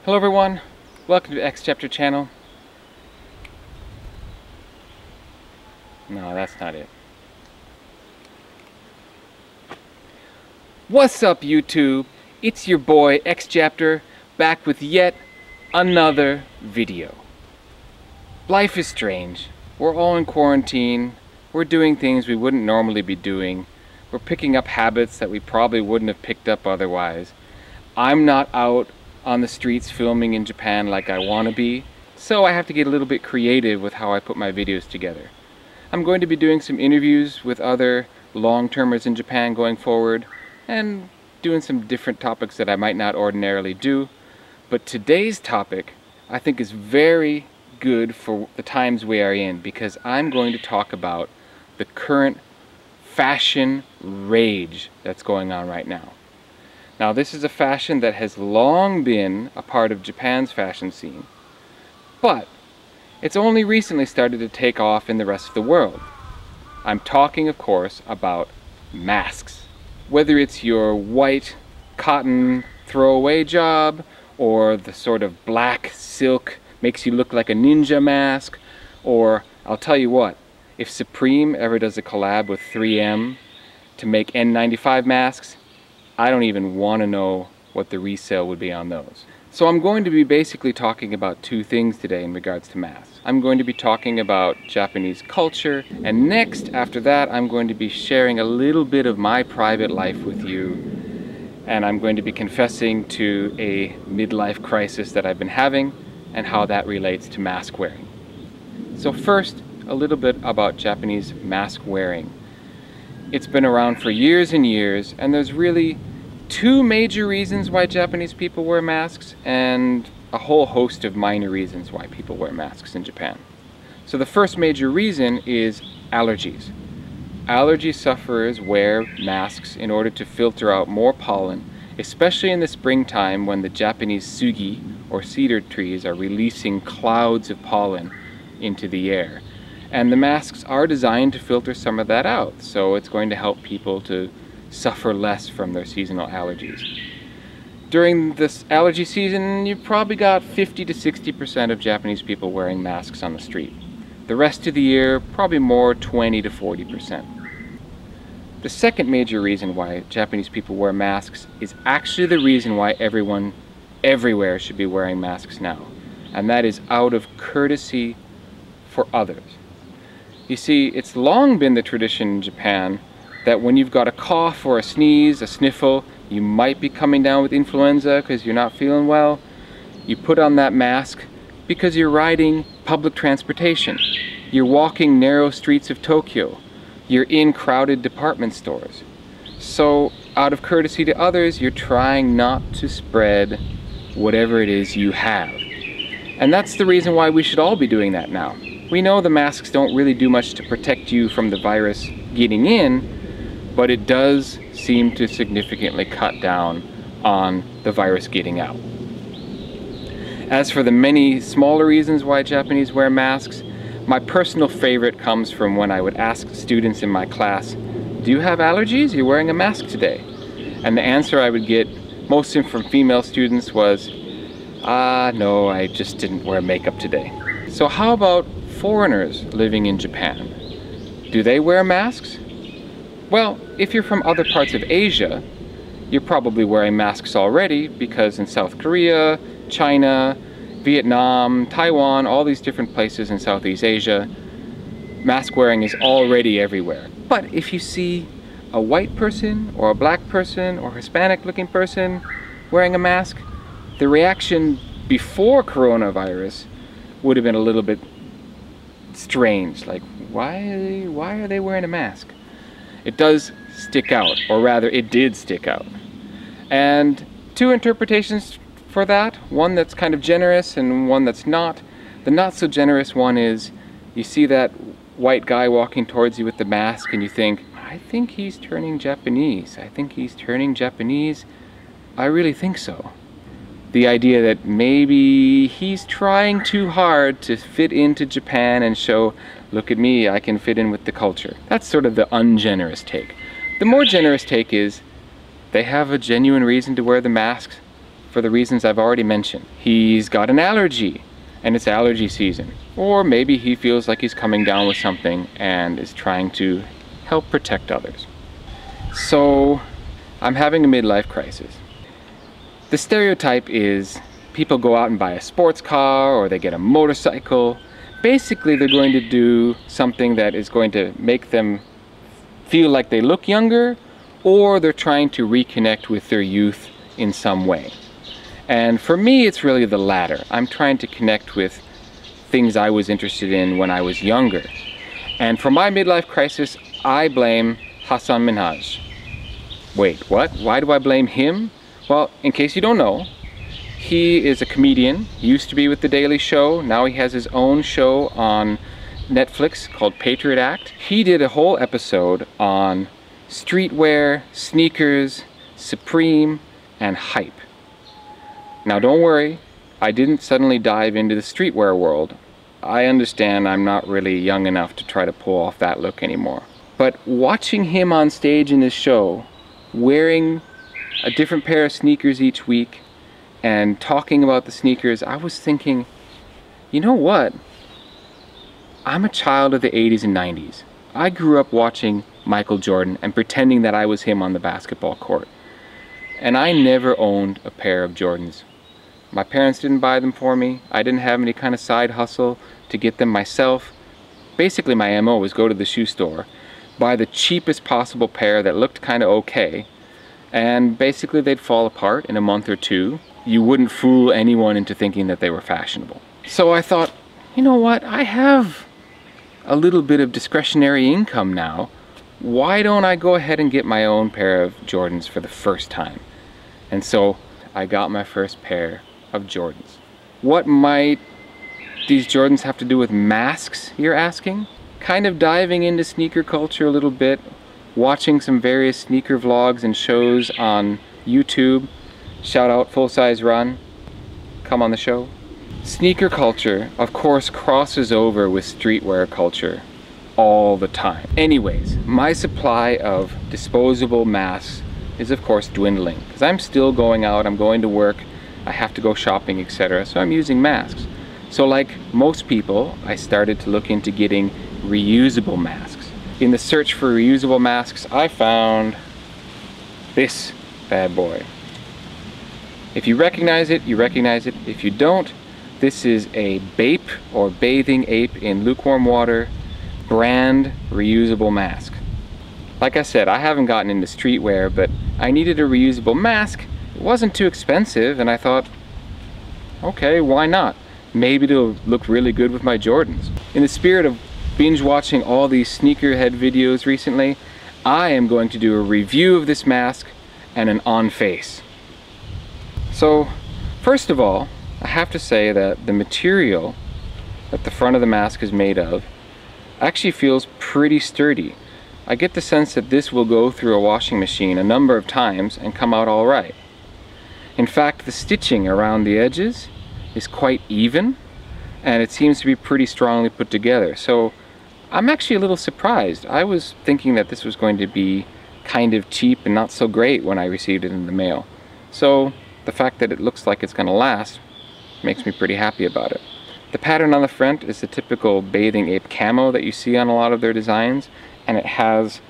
Hello everyone, welcome to X Chapter channel. No, that's not it. What's up YouTube? It's your boy X Chapter back with yet another video. Life is strange. We're all in quarantine. We're doing things we wouldn't normally be doing. We're picking up habits that we probably wouldn't have picked up otherwise. I'm not out on the streets filming in Japan like I want to be, so I have to get a little bit creative with how I put my videos together. I'm going to be doing some interviews with other long-termers in Japan going forward and doing some different topics that I might not ordinarily do. But today's topic I think is very good for the times we are in, because I'm going to talk about the current fashion rage that's going on right now. Now, this is a fashion that has long been a part of Japan's fashion scene, but it's only recently started to take off in the rest of the world. I'm talking, of course, about masks. Whether it's your white cotton throwaway job, or the sort of black silk makes you look like a ninja mask, or I'll tell you what, if Supreme ever does a collab with 3M to make N95 masks, I don't even want to know what the resale would be on those. So I'm going to be basically talking about two things today in regards to masks. I'm going to be talking about Japanese culture, and next, after that, I'm going to be sharing a little bit of my private life with you, and I'm going to be confessing to a midlife crisis that I've been having and how that relates to mask wearing. So first, a little bit about Japanese mask wearing. It's been around for years and years, and there's really two major reasons why Japanese people wear masks, and a whole host of minor reasons why people wear masks in Japan. So the first major reason is allergies. Allergy sufferers wear masks in order to filter out more pollen, especially in the springtime when the Japanese sugi, or cedar trees, are releasing clouds of pollen into the air. And the masks are designed to filter some of that out, so it's going to help people to suffer less from their seasonal allergies. During this allergy season, you've probably got 50 to 60% of Japanese people wearing masks on the street. The rest of the year, probably more 20 to 40%. The second major reason why Japanese people wear masks is actually the reason why everyone everywhere should be wearing masks now, and that is out of courtesy for others. You see, it's long been the tradition in Japan that when you've got a cough or a sneeze, a sniffle, you might be coming down with influenza because you're not feeling well, you put on that mask because you're riding public transportation, you're walking narrow streets of Tokyo, you're in crowded department stores. So out of courtesy to others, you're trying not to spread whatever it is you have. And that's the reason why we should all be doing that now. We know the masks don't really do much to protect you from the virus getting in, but it does seem to significantly cut down on the virus getting out. As for the many smaller reasons why Japanese wear masks, my personal favorite comes from when I would ask students in my class, "Do you have allergies? You're wearing a mask today." And the answer I would get, mostly from female students, was, no, I just didn't wear makeup today. So how about foreigners living in Japan? Do they wear masks? Well, if you're from other parts of Asia, you're probably wearing masks already, because in South Korea, China, Vietnam, Taiwan, all these different places in Southeast Asia, mask wearing is already everywhere. But if you see a white person or a black person or Hispanic looking person wearing a mask, the reaction before coronavirus would have been a little bit strange, like why are they wearing a mask? It does stick out, or rather it did stick out. And two interpretations for that, one that's kind of generous and one that's not. The not so generous one is, you see that white guy walking towards you with the mask and you think, I think he's turning Japanese. I think he's turning Japanese. I really think so. The idea that maybe he's trying too hard to fit into Japan and show, look at me, I can fit in with the culture. That's sort of the ungenerous take. The more generous take is, they have a genuine reason to wear the masks for for the reasons I've already mentioned. He's got an allergy, and it's allergy season. Or maybe he feels like he's coming down with something and is trying to help protect others. So I'm having a midlife crisis. The stereotype is people go out and buy a sports car or they get a motorcycle. Basically, they're going to do something that is going to make them feel like they look younger, or they're trying to reconnect with their youth in some way. And for me, it's really the latter. I'm trying to connect with things I was interested in when I was younger. And for my midlife crisis, I blame Hasan Minhaj. Wait, what? Why do I blame him? Well, in case you don't know, he is a comedian. He used to be with The Daily Show. Now he has his own show on Netflix called Patriot Act. He did a whole episode on streetwear, sneakers, Supreme, and hype. Now don't worry, I didn't suddenly dive into the streetwear world. I understand I'm not really young enough to try to pull off that look anymore. But watching him on stage in this show, wearing a different pair of sneakers each week, and talking about the sneakers, I was thinking, you know what? I'm a child of the 80s and 90s. I grew up watching Michael Jordan and pretending that I was him on the basketball court. And I never owned a pair of Jordans. My parents didn't buy them for me. I didn't have any kind of side hustle to get them myself. Basically, my MO was go to the shoe store, buy the cheapest possible pair that looked kind of okay, and basically they'd fall apart in a month or two. You wouldn't fool anyone into thinking that they were fashionable. So I thought, you know what, I have a little bit of discretionary income now. Why don't I go ahead and get my own pair of Jordans for the first time? And so I got my first pair of Jordans. What might these Jordans have to do with masks, you're asking? Kind of diving into sneaker culture a little bit, watching some various sneaker vlogs and shows on YouTube. Shout out Full Size Run, come on the show. Sneaker culture, of course, crosses over with streetwear culture all the time. Anyways, my supply of disposable masks is of course dwindling, because I'm still going out, I'm going to work, I have to go shopping, etc. So I'm using masks. So like most people, I started to look into getting reusable masks. In the search for reusable masks, I found this bad boy. If you recognize it, you recognize it. If you don't, this is a BAPE, or bathing ape in lukewarm water, brand reusable mask. Like I said, I haven't gotten into streetwear, but I needed a reusable mask. It wasn't too expensive, and I thought, okay, why not? Maybe it'll look really good with my Jordans. In the spirit of binge watching all these sneakerhead videos recently, I am going to do a review of this mask and an on face. So, first of all, I have to say that the material that the front of the mask is made of actually feels pretty sturdy. I get the sense that this will go through a washing machine a number of times and come out all right. In fact, the stitching around the edges is quite even, and it seems to be pretty strongly put together. So I'm actually a little surprised. I was thinking that this was going to be kind of cheap and not so great when I received it in the mail. So the fact that it looks like it's going to last makes me pretty happy about it. The pattern on the front is the typical bathing ape camo that you see on a lot of their designs, and it has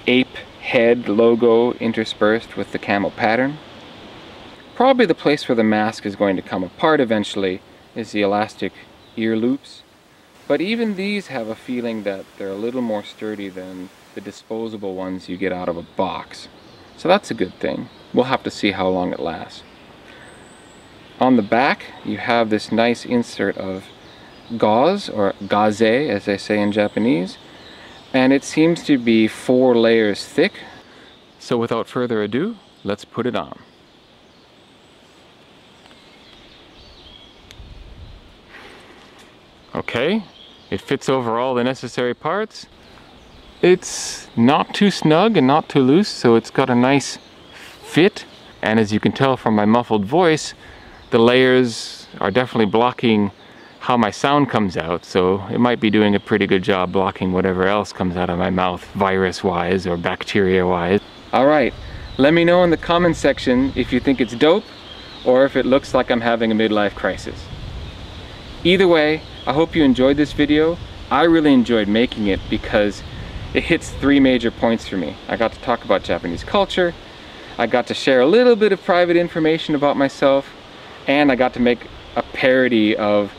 ape head logo interspersed with the camo pattern. Probably the place where the mask is going to come apart eventually is the elastic ear loops, but even these have a feeling that they're a little more sturdy than the disposable ones you get out of a box. So that's a good thing. We'll have to see how long it lasts. On the back, you have this nice insert of gauze, or gaze as they say in Japanese, and it seems to be 4 layers thick. So without further ado, let's put it on. Okay, it fits over all the necessary parts. It's not too snug and not too loose, so it's got a nice fit. And as you can tell from my muffled voice, the layers are definitely blocking how my sound comes out, so it might be doing a pretty good job blocking whatever else comes out of my mouth, virus-wise or bacteria-wise. Alright, let me know in the comments section if you think it's dope, or if it looks like I'm having a midlife crisis. Either way, I hope you enjoyed this video. I really enjoyed making it because it hits 3 major points for me. I got to talk about Japanese culture, I got to share a little bit of private information about myself, and I got to make a parody of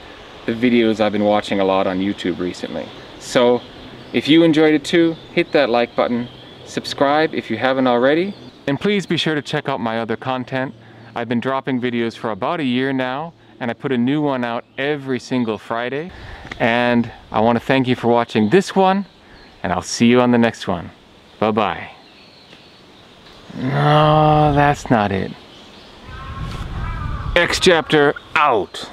the videos I've been watching a lot on YouTube recently. So if you enjoyed it too, hit that like button, subscribe if you haven't already, and please be sure to check out my other content. I've been dropping videos for about a year now, and I put a new one out every single Friday. And I want to thank you for watching this one, and I'll see you on the next one. Bye-bye. No, that's not it. X chapter out.